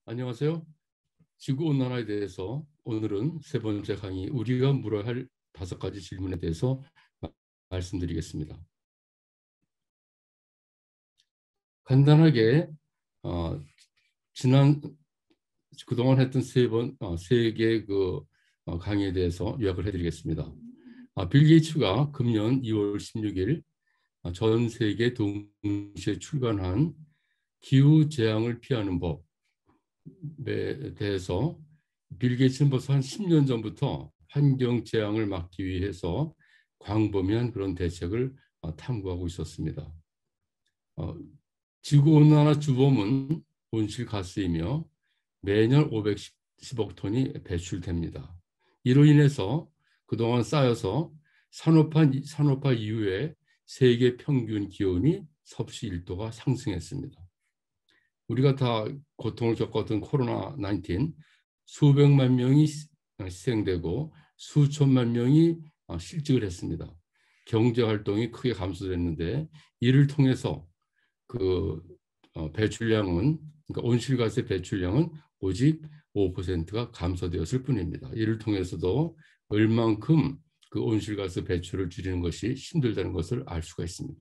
안녕하세요. 지구온난화에 대해서 오늘은 세 번째 강의 우리가 물어야 할 5가지 질문에 대해서 말씀드리겠습니다. 간단하게 지난 그동안 했던 세 개의 강의에 대해서 요약을 해드리겠습니다. 빌 게이츠가 금년 2월 16일 전 세계 동시에 출간한 기후 재앙을 피하는 법에 대해서 빌 게이츠는 벌써 한 10년 전부터 환경 재앙을 막기 위해서 광범위한 그런 대책을 탐구하고 있었습니다. 지구온난화 주범은 온실가스이며 매년 510억 톤이 배출됩니다. 이로 인해서 그동안 쌓여서 산업화 이후에 세계 평균 기온이 섭씨 1도가 상승했습니다. 우리가 다 고통을 겪었던 코로나19 수백만 명이 희생되고 수천만 명이 실직을 했습니다. 경제 활동이 크게 감소됐는데 이를 통해서 배출량은 그러니까 온실가스의 배출량은 오직 5%가 감소되었을 뿐입니다. 이를 통해서도 얼만큼 그 온실가스 배출을 줄이는 것이 힘들다는 것을 알 수가 있습니다.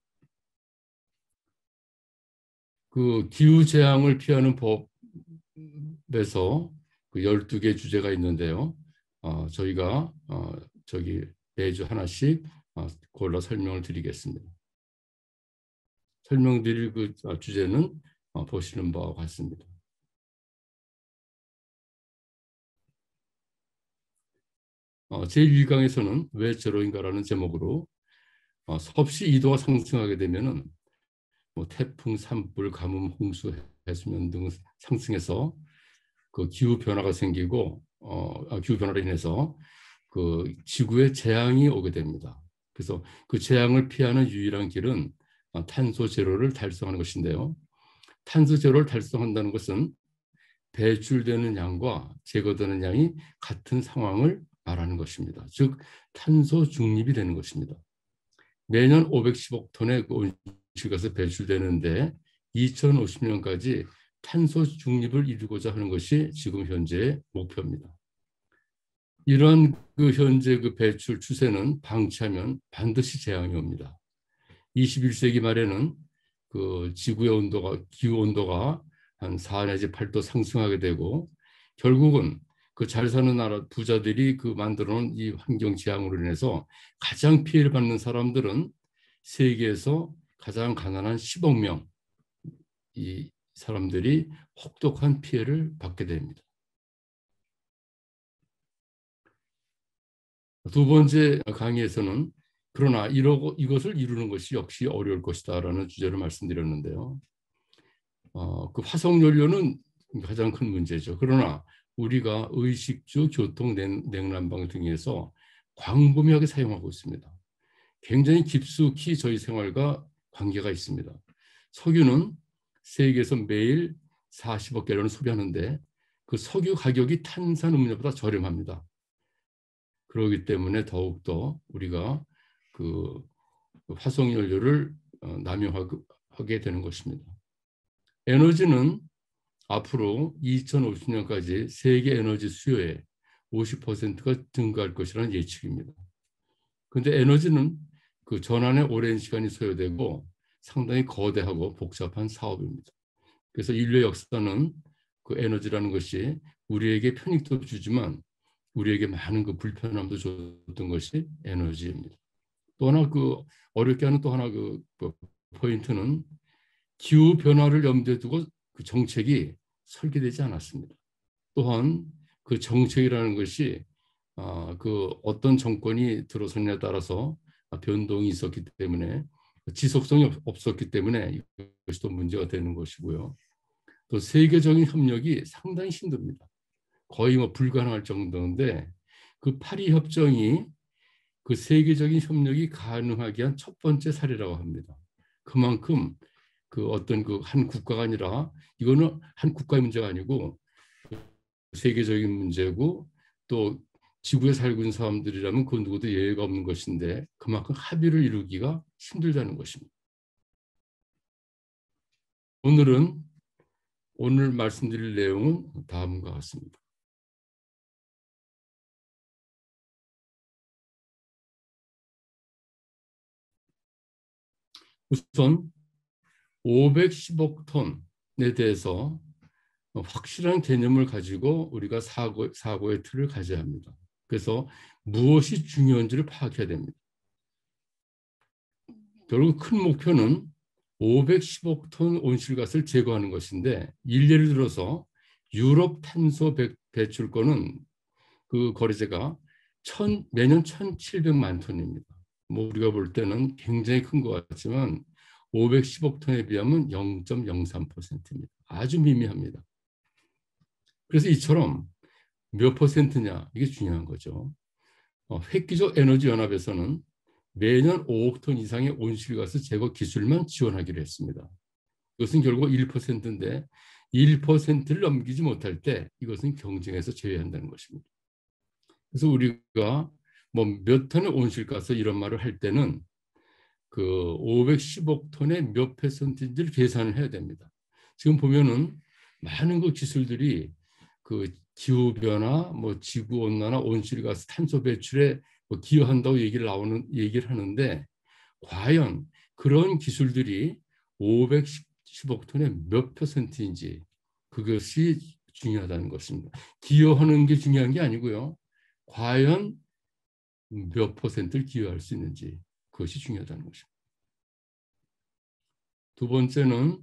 그 기후 재앙을 피하는 법에서 그 12개 주제가 있는데요. 저희가 매주 하나씩 골라 설명을 드리겠습니다. 설명드릴 그 주제는 보시는 바와 같습니다. 제1강에서는 왜 저러인가라는 제목으로 섭씨 2도가 상승하게 되면은 태풍, 산불, 가뭄, 홍수, 해수면 등 상승해서 그 기후 변화가 생기고 기후 변화로 인해서 그 지구에 재앙이 오게 됩니다. 그래서 그 재앙을 피하는 유일한 길은 탄소 제로를 달성하는 것인데요. 탄소 제로를 달성한다는 것은 배출되는 양과 제거되는 양이 같은 상황을 말하는 것입니다. 즉 탄소 중립이 되는 것입니다. 매년 510억 톤의 온실가스 배출되는데 2050년까지 탄소 중립을 이루고자 하는 것이 지금 현재의 목표입니다. 이런 현재 배출 추세는 방치하면 반드시 재앙이 옵니다. 21세기 말에는 지구의 기후 온도가 한 4 내지 8도 상승하게 되고 결국은 잘 사는 나라 부자들이 만들어 놓은 이 환경 재앙으로 인해서 가장 피해를 받는 사람들은 세계에서 가장 가난한 10억 명 이 사람들이 혹독한 피해를 받게 됩니다. 두 번째 강의에서는 그러나 이것을 이루는 것이 역시 어려울 것이다라는 주제를 말씀드렸는데요. 화석 연료는 가장 큰 문제죠. 그러나 우리가 의식주, 교통, 냉난방 등에서 광범위하게 사용하고 있습니다. 굉장히 깊숙이 저희 생활과 관계가 있습니다. 석유는 세계에서 매일 40억 갤런을 소비하는데 그 석유 가격이 탄산음료보다 저렴합니다. 그렇기 때문에 더욱더 우리가 화석연료를 남용하게 되는 것입니다. 에너지는 앞으로 2050년까지 세계 에너지 수요의 50%가 증가할 것이라는 예측입니다. 그런데 에너지는 전환에 오랜 시간이 소요되고 상당히 거대하고 복잡한 사업입니다. 그래서 인류의 역사는 에너지라는 것이 우리에게 편익도 주지만 우리에게 많은 불편함도 줬던 것이 에너지입니다. 또 하나 어렵게 하는 또 하나 포인트는 기후 변화를 염두에 두고 정책이 설계되지 않았습니다. 또한 정책이라는 것이 어떤 정권이 들어서냐에 따라서 변동이 있었기 때문에 지속성이 없었기 때문에 이것이 또 문제가 되는 것이고요. 또 세계적인 협력이 상당히 힘듭니다. 거의 불가능할 정도인데 파리 협정이 세계적인 협력이 가능하게 한 첫 번째 사례라고 합니다. 그만큼 어떤 한 국가가 아니라 이거는 한 국가의 문제가 아니고 세계적인 문제고 또 지구에 살고 있는 사람들이라면 그 누구도 예외가 없는 것인데 그만큼 합의를 이루기가 힘들다는 것입니다. 오늘은 오늘 말씀드릴 내용은 다음과 같습니다. 우선 510억 톤에 대해서 확실한 개념을 가지고 우리가 사고의 틀을 가져야 합니다. 그래서 무엇이 중요한지를 파악해야 됩니다. 결국 큰 목표는 510억 톤 온실가스를 제거하는 것인데, 예를 들어서 유럽 탄소 배출권은 그 거래제가 매년 1,700만 톤입니다. 뭐 우리가 볼 때는 굉장히 큰 것 같지만 510억 톤에 비하면 0.03%입니다. 아주 미미합니다. 그래서 이처럼 몇 퍼센트냐, 이게 중요한 거죠. 획기적 에너지 연합에서는 매년 5억 톤 이상의 온실가스 제거 기술만 지원하기로 했습니다. 이것은 결국 1%인데 1%를 넘기지 못할 때 이것은 경쟁에서 제외한다는 것입니다. 그래서 우리가 뭐 몇 톤의 온실가스 이런 말을 할 때는 그 510억 톤의 몇 퍼센트인지를 계산을 해야 됩니다. 지금 보면은 많은 그 기술들이 그 기후 변화, 뭐 지구 온난화, 온실가스, 탄소 배출에 뭐 기여한다고 얘기를 하는데, 과연 그런 기술들이 510억 톤의 몇 퍼센트인지, 그것이 중요하다는 것입니다. 기여하는 게 중요한 게 아니고요. 과연 몇 퍼센트를 기여할 수 있는지, 그것이 중요하다는 것입니다. 두 번째는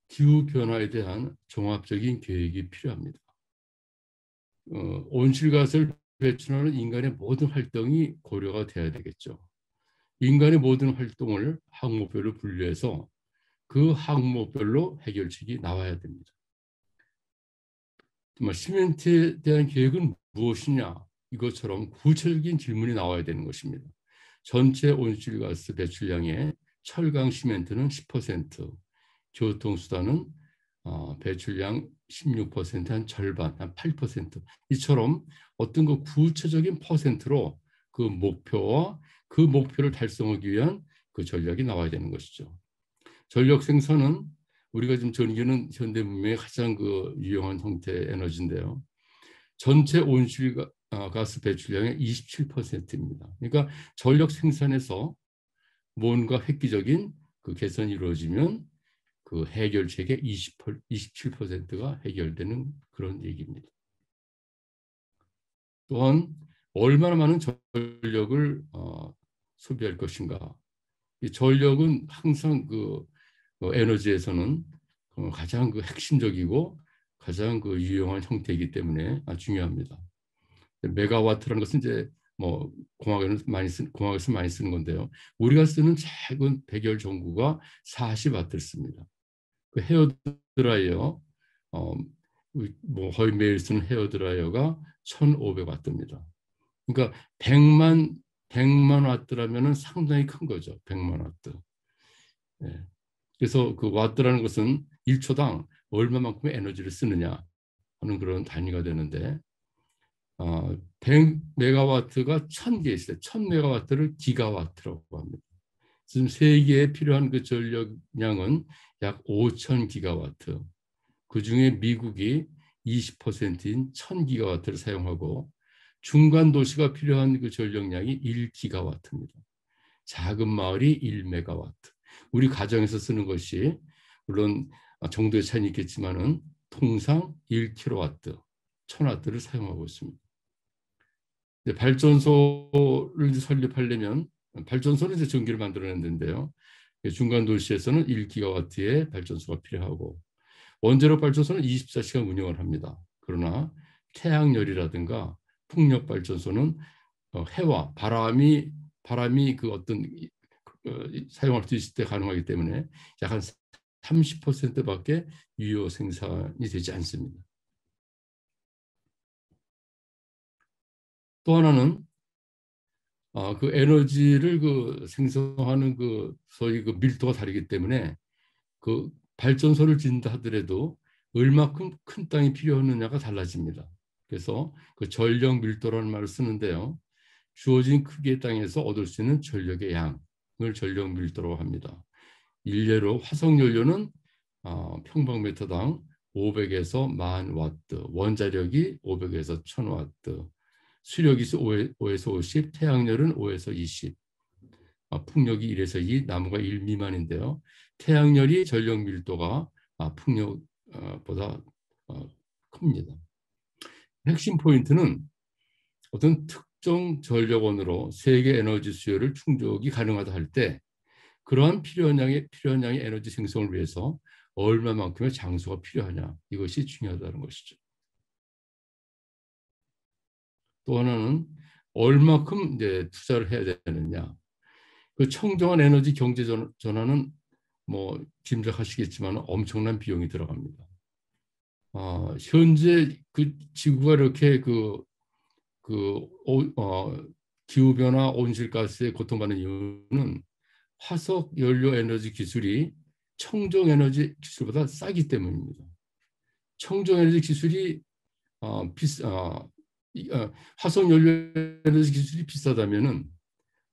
기후 변화에 대한 종합적인 계획이 필요합니다. 온실가스를 배출하는 인간의 모든 활동이 고려가 돼야 되겠죠. 인간의 모든 활동을 항목별로 분류해서 그 항목별로 해결책이 나와야 됩니다. 시멘트에 대한 계획은 무엇이냐, 이것처럼 구체적인 질문이 나와야 되는 것입니다. 전체 온실가스 배출량의 철강 시멘트는 10%, 교통수단은 배출량 16%, 한 절반, 한 8%, 이처럼 어떤 그 구체적인 퍼센트로 그 목표와 그 목표를 달성하기 위한 그 전략이 나와야 되는 것이죠. 전력 생산은 우리가 지금 전기는 현대 문명의 가장 그 유용한 형태의 에너지인데요. 전체 온실가스 배출량의 27%입니다. 그러니까 전력 생산에서 뭔가 획기적인 그 개선이 이루어지면 그 해결책의 27%가 해결되는 그런 얘기입니다. 또한 얼마나 많은 전력을 소비할 것인가. 이 전력은 항상 그 에너지에서는 가장 그 핵심적이고 가장 그 유용한 형태이기 때문에 중요합니다. 메가와트라는 것은 이제 뭐 공학에서 많이 쓰는 건데요. 우리가 쓰는 작은 백열 전구가 40와트를 씁니다. 그 헤어드라이어, 뭐 거의 매일 쓰는 헤어드라이어가 1,500와트입니다. 그러니까 100만 와트라면은 상당히 큰 거죠. 100만 와트. 예. 그래서 그 와트라는 것은 1초당 얼마만큼의 에너지를 쓰느냐 하는 그런 단위가 되는데, 100메가와트가 1000개 있어요. 1000메가와트를 기가와트라고 합니다. 지금 세계에 필요한 그 전력량은 약 5000기가와트. 그중에 미국이 20%인 1000기가와트를 사용하고, 중간 도시가 필요한 그 전력량이 1기가와트입니다. 작은 마을이 1메가와트. 우리 가정에서 쓰는 것이 물론 정도의 차이는 있겠지만은 통상 1kW, 1000W를 사용하고 있습니다. 발전소를 설립하려면, 발전소는 이제 전기를 만들어내는데요. 중간 도시에서는 1기가와트의 발전소가 필요하고, 원자력 발전소는 24시간 운영을 합니다. 그러나 태양열이라든가 풍력 발전소는 해와 바람이 그 어떤 사용할 수 있을 때 가능하기 때문에 약 한 30%밖에 유효 생산이 되지 않습니다. 또 하나는 그 에너지를 그 생성하는 그 소위 그 밀도가 다르기 때문에 그 발전소를 짓는다 하더라도 얼마큼 큰 땅이 필요하느냐가 달라집니다. 그래서 그 전력 밀도라는 말을 쓰는데요. 주어진 크기의 땅에서 얻을 수 있는 전력의 양을 전력 밀도라고 합니다. 일례로 화석 연료는 평방미터당 500에서 10,000와트, 원자력이 500에서 1,000와트, 수력이 5에서 50, 태양열은 5에서 20, 풍력이 1에서 2, 나무가 1 미만인데요. 태양열이 전력 밀도가 풍력보다 큽니다. 핵심 포인트는 어떤 특정 전력원으로 세계 에너지 수요를 충족이 가능하다 할 때 그러한 필요한 양의 에너지 생성을 위해서 얼마만큼의 장소가 필요하냐, 이것이 중요하다는 것이죠. 또 하나는 얼마큼 이제 투자를 해야 되느냐. 그 청정한 에너지 경제 전환은 뭐 짐작하시겠지만 엄청난 비용이 들어갑니다. 현재 그 지구가 이렇게 기후 변화 온실가스에 고통받는 이유는 화석 연료 에너지 기술이 청정 에너지 기술보다 싸기 때문입니다. 청정 에너지 기술이 화석 연료 에너지 기술이 비싸다면은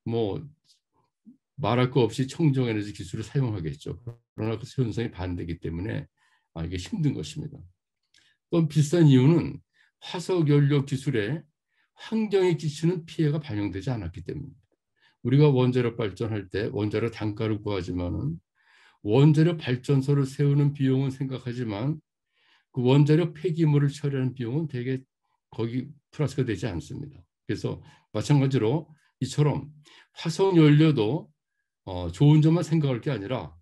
뭐 말할 거 없이 청정 에너지 기술을 사용하겠죠. 그러나 그 현상이 반대이기 때문에 이게 힘든 것입니다. 또 비싼 이유는 화석 연료 기술에 환경에 끼치는 피해가 반영되지 않았기 때문입니다. 우리가 원자력 발전할 때 원자력 단가를 구하지만은 원자력 발전소를 세우는 비용은 생각하지만 그 원자력 폐기물을 처리하는 비용은 대개 거기 플러스가 되지 않습니다. 그래서 마찬가지로 이처럼 화석 연료도 좋은 점만 생각할 게 아니라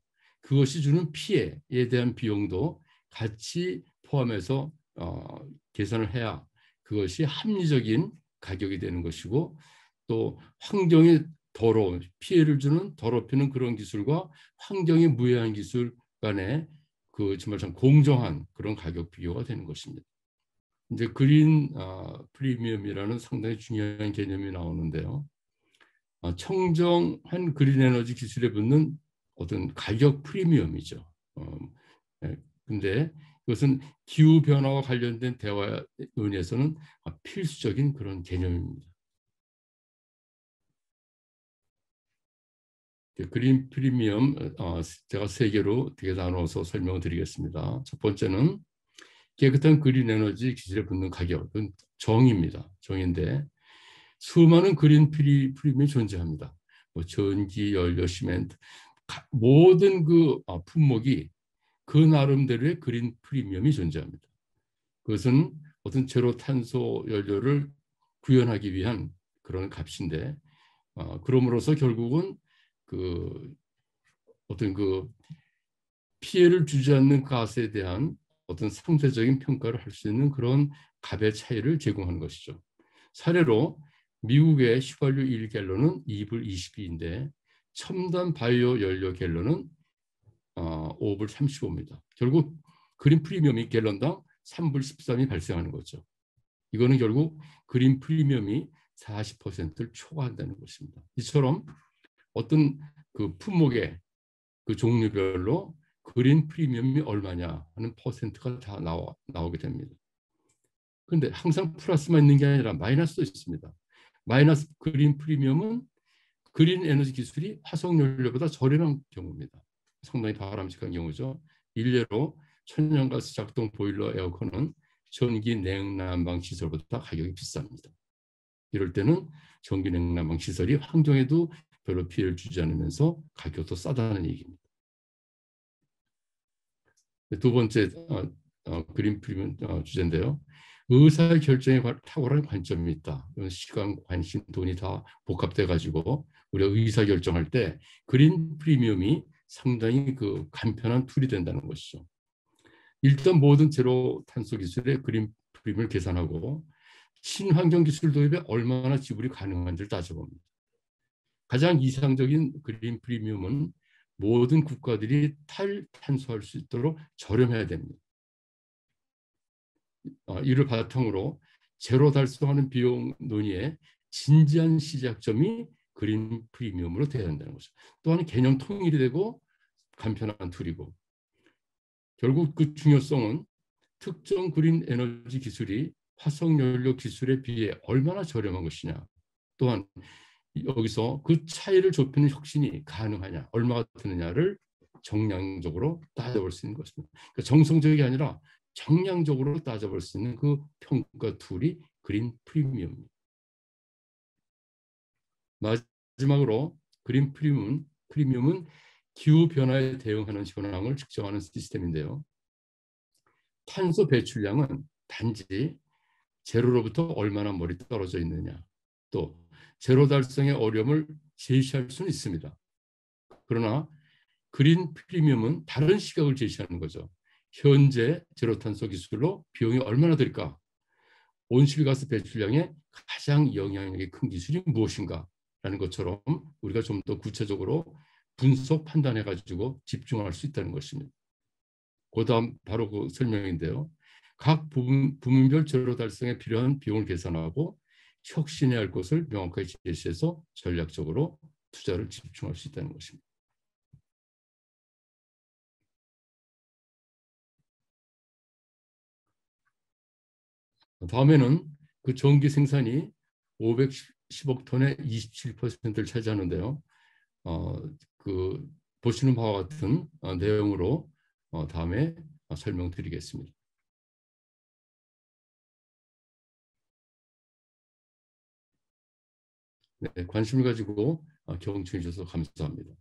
그것이 주는 피해에 대한 비용도 같이 포함해서 계산을 해야 그것이 합리적인 가격이 되는 것이고, 또 환경에 피해를 주는 더럽히는 그런 기술과 환경에 무해한 기술 간에 정말 참 공정한 그런 가격 비교가 되는 것입니다. 이제 그린 프리미엄이라는 상당히 중요한 개념이 나오는데요. 청정한 그린 에너지 기술에 붙는 어떤 가격 프리미엄이죠. 근데 그것은 기후 변화와 관련된 대화 논의에서는 필수적인 그런 개념입니다. 그린 프리미엄 제가 세 개로 어떻게 나눠서 설명을 드리겠습니다. 첫 번째는 깨끗한 그린 에너지 기술에 붙는 가격은 정의입니다. 정의인데 수많은 그린 프리미엄이 존재합니다. 뭐 전기, 연료, 시멘트 모든 그 품목이 그 나름대로의 그린 프리미엄이 존재합니다. 그것은 어떤 제로 탄소 연료를 구현하기 위한 그런 값인데 그럼으로써 결국은 어떤 피해를 주지 않는 가스에 대한 어떤 상대적인 평가를 할 수 있는 그런 값의 차이를 제공하는 것이죠. 사례로 미국의 휘발유 1갤런은 2불 22인데 첨단 바이오 연료 갤런은 5불 35입니다. 결국 그린 프리미엄이 갤런당 3불 13이 발생하는 거죠. 이거는 결국 그린 프리미엄이 40%를 초과한다는 것입니다. 이처럼 어떤 그 품목의 그 종류별로 그린 프리미엄이 얼마냐 하는 퍼센트가 다 나오게 됩니다. 그런데 항상 플러스만 있는 게 아니라 마이너스도 있습니다. 마이너스 그린 프리미엄은 그린 에너지 기술이 화석 연료보다 저렴한 경우입니다. 상당히 바람직한 경우죠. 일례로 천연가스 작동 보일러 에어컨은 전기 냉난방 시설보다 가격이 비쌉니다. 이럴 때는 전기 냉난방 시설이 환경에도 별로 피해를 주지 않으면서 가격도 싸다는 얘기입니다. 두 번째 그린 프리미엄 주제인데요. 의사결정에 탁월한 관점이 있다. 시간, 관심, 돈이 다 복합돼 가지고 우리가 의사결정할 때 그린 프리미엄이 상당히 간편한 툴이 된다는 것이죠. 일단 모든 제로 탄소 기술의 그린 프리미엄을 계산하고 친환경 기술 도입에 얼마나 지불이 가능한지를 따져봅니다. 가장 이상적인 그린 프리미엄은 모든 국가들이 탈탄소할 수 있도록 저렴해야 됩니다. 이를 바탕으로 제로 달성하는 비용 논의의 진지한 시작점이 그린 프리미엄으로 되어야 한다는 거죠. 또한 개념 통일이 되고 간편한 툴이고, 결국 그 중요성은 특정 그린 에너지 기술이 화석연료 기술에 비해 얼마나 저렴한 것이냐, 또한 여기서 그 차이를 좁히는 혁신이 가능하냐, 얼마가 드느냐를 정량적으로 따져볼 수 있는 것입니다. 그러니까 정성적이 아니라 정량적으로 따져볼 수 있는 그 평가 툴이 그린 프리미엄입니다. 마지막으로 그린 프리미엄은 기후 변화에 대응하는 현황을 측정하는 시스템인데요. 탄소 배출량은 단지 제로로부터 얼마나 멀리 떨어져 있느냐, 또 제로 달성의 어려움을 제시할 수는 있습니다. 그러나 그린 프리미엄은 다른 시각을 제시하는 거죠. 현재 제로 탄소 기술로 비용이 얼마나 들까? 온실가스 배출량에 가장 영향력이 큰 기술이 무엇인가? 라는 것처럼 우리가 좀 더 구체적으로 분석 판단해 가지고 집중할 수 있다는 것입니다. 그다음 바로 그 설명인데요. 각 부문별 제로 달성에 필요한 비용을 계산하고 혁신해야 할 것을 명확하게 제시해서 전략적으로 투자를 집중할 수 있다는 것입니다. 다음에는 그 전기 생산이 510억 톤의 27%를 차지하는데요. 그 보시는 바와 같은 내용으로 다음에 설명드리겠습니다. 네, 관심을 가지고 경청해 주셔서 감사합니다.